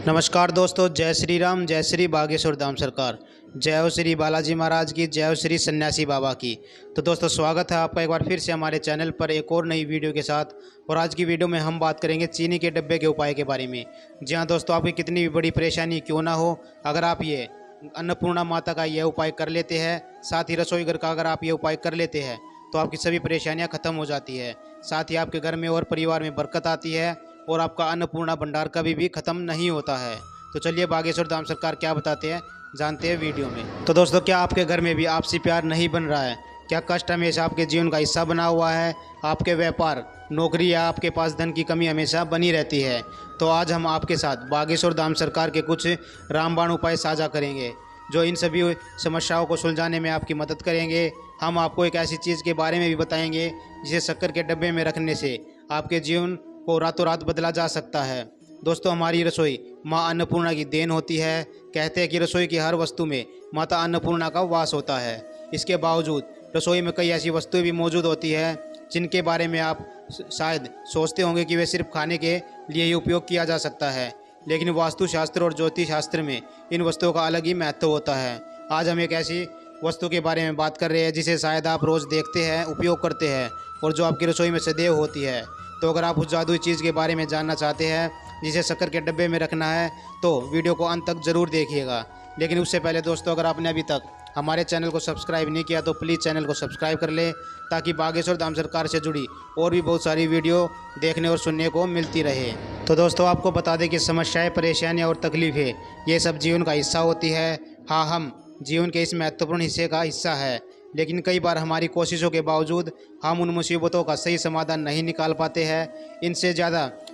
नमस्कार दोस्तों, जय श्री राम, जय श्री बागेश्वर धाम सरकार, जय हो श्री बालाजी महाराज की, जय हो श्री सन्यासी बाबा की। तो दोस्तों, स्वागत है आपका एक बार फिर से हमारे चैनल पर एक और नई वीडियो के साथ। और आज की वीडियो में हम बात करेंगे चीनी के डब्बे के उपाय के बारे में। जी हाँ दोस्तों, आपकी कितनी भी बड़ी परेशानी क्यों ना हो, अगर आप ये अन्नपूर्णा माता का यह उपाय कर लेते हैं, साथ ही रसोई घर का अगर आप ये उपाय कर लेते हैं तो आपकी सभी परेशानियाँ खत्म हो जाती है। साथ ही आपके घर में और परिवार में बरकत आती है और आपका अन्नपूर्णा भंडार कभी भी खत्म नहीं होता है। तो चलिए बागेश्वर धाम सरकार क्या बताते हैं, जानते हैं वीडियो में। तो दोस्तों, क्या आपके घर में भी आपसी प्यार नहीं बन रहा है? क्या कष्ट हमेशा आपके जीवन का हिस्सा बना हुआ है? आपके व्यापार, नौकरी या आपके पास धन की कमी हमेशा बनी रहती है? तो आज हम आपके साथ बागेश्वर धाम सरकार के कुछ रामबाण उपाय साझा करेंगे जो इन सभी समस्याओं को सुलझाने में आपकी मदद करेंगे। हम आपको एक ऐसी चीज़ के बारे में भी बताएंगे जिसे शक्कर के डब्बे में रखने से आपके जीवन को रातों रात बदला जा सकता है। दोस्तों, हमारी रसोई माँ अन्नपूर्णा की देन होती है। कहते हैं कि रसोई की हर वस्तु में माता अन्नपूर्णा का वास होता है। इसके बावजूद रसोई में कई ऐसी वस्तुएं भी मौजूद होती है जिनके बारे में आप शायद सोचते होंगे कि वे सिर्फ खाने के लिए ही उपयोग किया जा सकता है, लेकिन वास्तुशास्त्र और ज्योतिष शास्त्र में इन वस्तुओं का अलग ही महत्व होता है। आज हम एक ऐसी वस्तु के बारे में बात कर रहे हैं जिसे शायद आप रोज़ देखते हैं, उपयोग करते हैं और जो आपकी रसोई में सदैव होती है। तो अगर आप उस जादुई चीज़ के बारे में जानना चाहते हैं जिसे शक्कर के डब्बे में रखना है तो वीडियो को अंत तक ज़रूर देखिएगा। लेकिन उससे पहले दोस्तों, अगर आपने अभी तक हमारे चैनल को सब्सक्राइब नहीं किया तो प्लीज़ चैनल को सब्सक्राइब कर लें ताकि बागेश्वर धाम सरकार से जुड़ी और भी बहुत सारी वीडियो देखने और सुनने को मिलती रहे। तो दोस्तों, आपको बता दें कि समस्याएं, परेशानियां और तकलीफ़ें ये सब जीवन का हिस्सा होती है। हाँ, हम जीवन के इस महत्वपूर्ण हिस्से का हिस्सा है, लेकिन कई बार हमारी कोशिशों के बावजूद हम उन मुसीबतों का सही समाधान नहीं निकाल पाते हैं। इनसे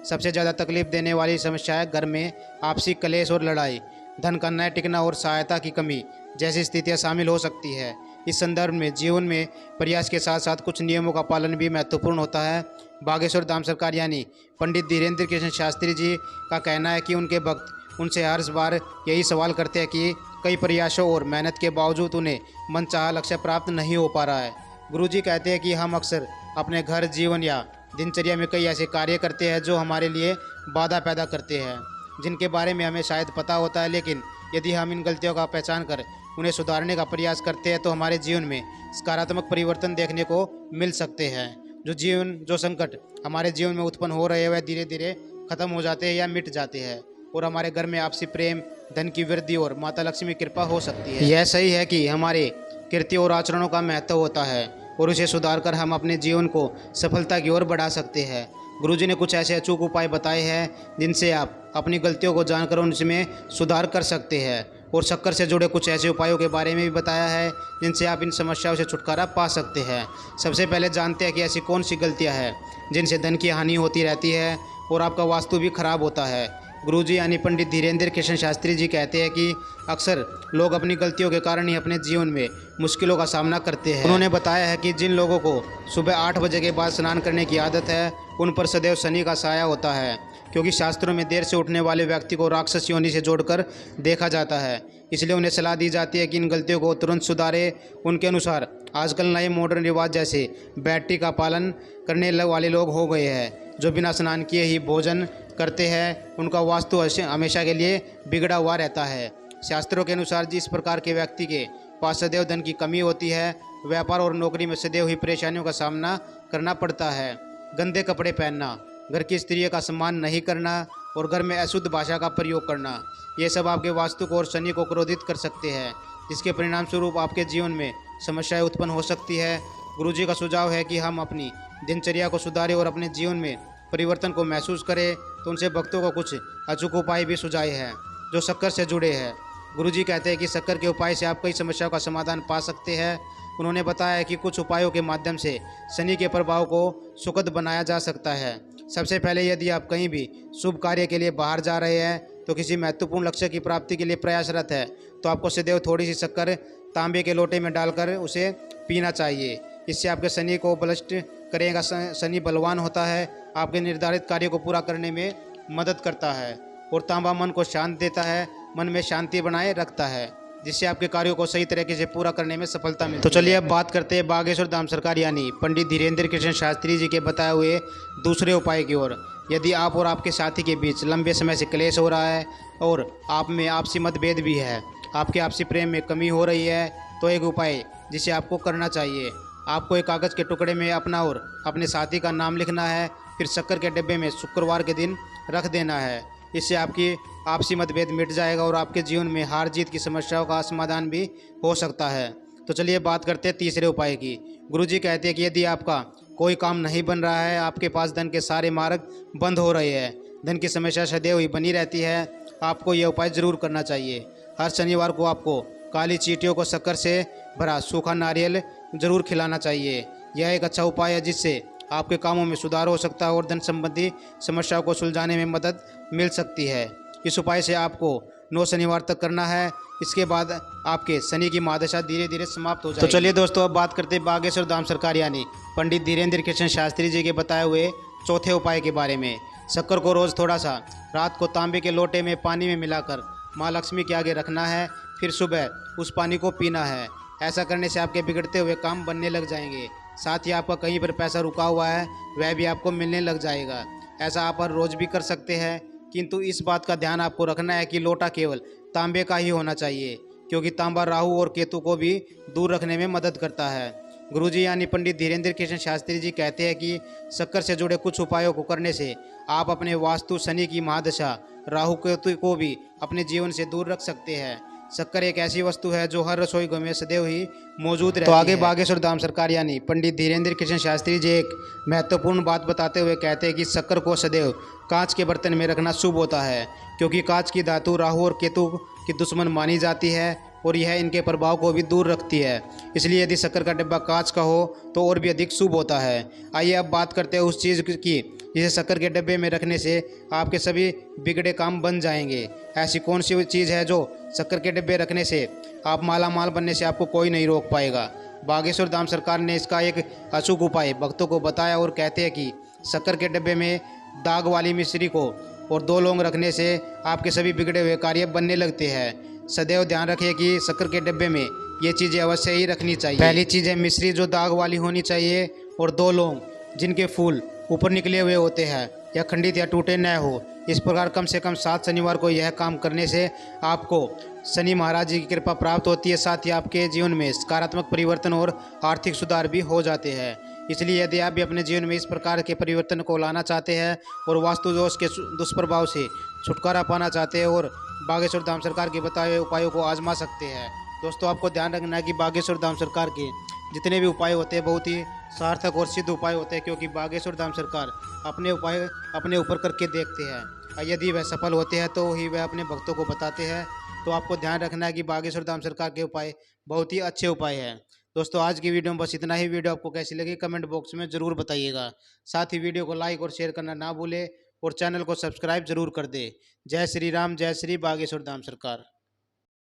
सबसे ज़्यादा तकलीफ देने वाली समस्या है घर में आपसी कलेश और लड़ाई, धन का न टिकना और सहायता की कमी जैसी स्थितियां शामिल हो सकती है। इस संदर्भ में जीवन में प्रयास के साथ साथ कुछ नियमों का पालन भी महत्वपूर्ण होता है। बागेश्वर धाम सरकार यानी पंडित धीरेन्द्र कृष्ण शास्त्री जी का कहना है कि उनके भक्त उनसे हर बार यही सवाल करते हैं कि कई प्रयासों और मेहनत के बावजूद उन्हें मनचाहा लक्ष्य प्राप्त नहीं हो पा रहा है। गुरुजी कहते हैं कि हम अक्सर अपने घर, जीवन या दिनचर्या में कई ऐसे कार्य करते हैं जो हमारे लिए बाधा पैदा करते हैं, जिनके बारे में हमें शायद पता होता है, लेकिन यदि हम इन गलतियों का पहचान कर उन्हें सुधारने का प्रयास करते हैं तो हमारे जीवन में सकारात्मक परिवर्तन देखने को मिल सकते हैं। जो संकट हमारे जीवन में उत्पन्न हो रहे हैं वह धीरे धीरे खत्म हो जाते हैं या मिट जाते हैं और हमारे घर में आपसी प्रेम, धन की वृद्धि और माता लक्ष्मी की कृपा हो सकती है। यह सही है कि हमारे कृत्यों और आचरणों का महत्व होता है और उसे सुधार कर हम अपने जीवन को सफलता की ओर बढ़ा सकते हैं। गुरुजी ने कुछ ऐसे अचूक उपाय बताए हैं जिनसे आप अपनी गलतियों को जानकर उनमें सुधार कर सकते हैं, और शक्कर से जुड़े कुछ ऐसे उपायों के बारे में भी बताया है जिनसे आप इन समस्याओं से छुटकारा पा सकते हैं। सबसे पहले जानते हैं कि ऐसी कौन सी गलतियां हैं जिनसे धन की हानि होती रहती है और आपका वास्तु भी खराब होता है। गुरुजी यानी पंडित धीरेन्द्र कृष्ण शास्त्री जी कहते हैं कि अक्सर लोग अपनी गलतियों के कारण ही अपने जीवन में मुश्किलों का सामना करते हैं। उन्होंने बताया है कि जिन लोगों को सुबह 8 बजे के बाद स्नान करने की आदत है उन पर सदैव शनि का साया होता है, क्योंकि शास्त्रों में देर से उठने वाले व्यक्ति को राक्षस योनि से जोड़कर देखा जाता है। इसलिए उन्हें सलाह दी जाती है कि इन गलतियों को तुरंत सुधारें। उनके अनुसार आजकल नए मॉडर्न रिवाज जैसे बैटरी का पालन करने वाले लोग हो गए हैं जो बिना स्नान किए ही भोजन करते हैं। उनका वास्तु हमेशा के लिए बिगड़ा हुआ रहता है। शास्त्रों के अनुसार जिस प्रकार के व्यक्ति के पास सदैव धन की कमी होती है, व्यापार और नौकरी में सदैव ही परेशानियों का सामना करना पड़ता है। गंदे कपड़े पहनना, घर की स्त्रियों का सम्मान नहीं करना और घर में अशुद्ध भाषा का प्रयोग करना, ये सब आपके वास्तु को और शनि को क्रोधित कर सकते हैं, जिसके परिणाम स्वरूप आपके जीवन में समस्याएं उत्पन्न हो सकती है। गुरुजी का सुझाव है कि हम अपनी दिनचर्या को सुधारें और अपने जीवन में परिवर्तन को महसूस करें। तो उनसे भक्तों को कुछ अचूक उपाय भी सुझाए हैं जो शक्कर से जुड़े हैं। गुरुजी कहते हैं कि शक्कर के उपाय से आप कई समस्याओं का समाधान पा सकते हैं। उन्होंने बताया है कि कुछ उपायों के माध्यम से शनि के प्रभाव को सुखद बनाया जा सकता है। सबसे पहले, यदि आप कहीं भी शुभ कार्य के लिए बाहर जा रहे हैं तो किसी महत्वपूर्ण लक्ष्य की प्राप्ति के लिए प्रयासरत है तो आपको सदैव थोड़ी सी शक्कर तांबे के लोटे में डालकर उसे पीना चाहिए। इससे आपके शनि को बलिष्ठ करेगा। शनि बलवान होता है, आपके निर्धारित कार्य को पूरा करने में मदद करता है और तांबा मन को शांत देता है, मन में शांति बनाए रखता है। जिससे आपके कार्यों को सही तरीके से पूरा करने में सफलता मिलती है। तो चलिए अब बात करते हैं बागेश्वर धाम सरकार यानी पंडित धीरेन्द्र कृष्ण शास्त्री जी के बताए हुए दूसरे उपाय की ओर। यदि आप और आपके साथी के बीच लंबे समय से क्लेश हो रहा है और आप में आपसी मतभेद भी है, आपके आपसी प्रेम में कमी हो रही है, तो एक उपाय जिसे आपको करना चाहिए, आपको एक कागज़ के टुकड़े में अपना और अपने साथी का नाम लिखना है, फिर शक्कर के डिब्बे में शुक्रवार के दिन रख देना है। इससे आपकी आपसी मतभेद मिट जाएगा और आपके जीवन में हार जीत की समस्याओं का समाधान भी हो सकता है। तो चलिए बात करते हैं तीसरे उपाय की। गुरुजी कहते हैं कि यदि आपका कोई काम नहीं बन रहा है, आपके पास धन के सारे मार्ग बंद हो रहे हैं, धन की समस्या सदैव ही बनी रहती है, आपको यह उपाय ज़रूर करना चाहिए। हर शनिवार को आपको काली चींटियों को शक्कर से भरा सूखा नारियल ज़रूर खिलाना चाहिए। यह एक अच्छा उपाय है जिससे आपके कामों में सुधार हो सकता है और धन संबंधी समस्याओं को सुलझाने में मदद मिल सकती है। इस उपाय से आपको 9 शनिवार तक करना है। इसके बाद आपके शनि की महादशा धीरे धीरे समाप्त हो जाएगी। तो चलिए दोस्तों अब बात करते हैं बागेश्वर धाम सरकार यानी पंडित धीरेन्द्र कृष्ण शास्त्री जी के बताए हुए चौथे उपाय के बारे में। शक्कर को रोज़ थोड़ा सा रात को तांबे के लोटे में पानी में मिलाकर माँ लक्ष्मी के आगे रखना है, फिर सुबह उस पानी को पीना है। ऐसा करने से आपके बिगड़ते हुए काम बनने लग जाएंगे, साथ ही आपका कहीं पर पैसा रुका हुआ है वह भी आपको मिलने लग जाएगा। ऐसा आप हर रोज़ भी कर सकते हैं, किंतु इस बात का ध्यान आपको रखना है कि लोटा केवल तांबे का ही होना चाहिए, क्योंकि तांबा राहु और केतु को भी दूर रखने में मदद करता है। गुरुजी यानी पंडित धीरेन्द्र कृष्ण शास्त्री जी कहते हैं कि शक्कर से जुड़े कुछ उपायों को करने से आप अपने वास्तु शनि की महादशा राहु केतु को भी अपने जीवन से दूर रख सकते हैं। शक्कर एक ऐसी वस्तु है जो हर रसोई घर में सदैव ही मौजूद रहती है। तो आगे बागेश्वर धाम सरकार यानी पंडित धीरेन्द्र कृष्ण शास्त्री जी एक महत्वपूर्ण बात बताते हुए कहते हैं कि शक्कर को सदैव कांच के बर्तन में रखना शुभ होता है, क्योंकि कांच की धातु राहु और केतु की दुश्मन मानी जाती है और यह इनके प्रभाव को भी दूर रखती है। इसलिए यदि शक्कर का डिब्बा कांच का हो तो और भी अधिक शुभ होता है। आइए अब बात करते हैं उस चीज़ की जिसे शक्कर के डिब्बे में रखने से आपके सभी बिगड़े काम बन जाएंगे। ऐसी कौन सी चीज़ है जो शक्कर के डिब्बे रखने से आप माला माल बनने से आपको कोई नहीं रोक पाएगा। बागेश्वर धाम सरकार ने इसका एक अचूक उपाय भक्तों को बताया और कहते हैं कि शक्कर के डिब्बे में दाग वाली मिश्री को और 2 लौंग रखने से आपके सभी बिगड़े हुए कार्य बनने लगते हैं। सदैव ध्यान रखिए कि शक्कर के डिब्बे में ये चीज़ें अवश्य ही रखनी चाहिए। पहली चीज़ है मिश्री जो दाग वाली होनी चाहिए, और 2 लौंग जिनके फूल ऊपर निकले हुए होते हैं या खंडित या टूटे न हो। इस प्रकार कम से कम 7 शनिवार को यह काम करने से आपको शनि महाराज जी की कृपा प्राप्त होती है, साथ ही आपके जीवन में सकारात्मक परिवर्तन और आर्थिक सुधार भी हो जाते हैं। इसलिए यदि आप भी अपने जीवन में इस प्रकार के परिवर्तन को लाना चाहते हैं और वास्तु दोष के दुष्प्रभाव से छुटकारा पाना चाहते हैं और बागेश्वर धाम सरकार के बताए हुए उपायों को आजमा सकते हैं। दोस्तों आपको ध्यान रखना है कि बागेश्वर धाम सरकार के जितने भी उपाय होते हैं बहुत ही सार्थक और सिद्ध उपाय होते हैं, क्योंकि बागेश्वर धाम सरकार अपने उपाय अपने ऊपर करके देखते हैं। यदि वह सफल होते हैं तो ही वह अपने भक्तों को बताते हैं। तो आपको ध्यान रखना है कि बागेश्वर धाम सरकार के उपाय बहुत ही अच्छे उपाय हैं। दोस्तों आज की वीडियो में बस इतना ही। वीडियो आपको कैसी लगी कमेंट बॉक्स में ज़रूर बताइएगा। साथ ही वीडियो को लाइक और शेयर करना ना भूले और चैनल को सब्सक्राइब जरूर कर दे। जय श्री राम, जय श्री बागेश्वर धाम सरकार।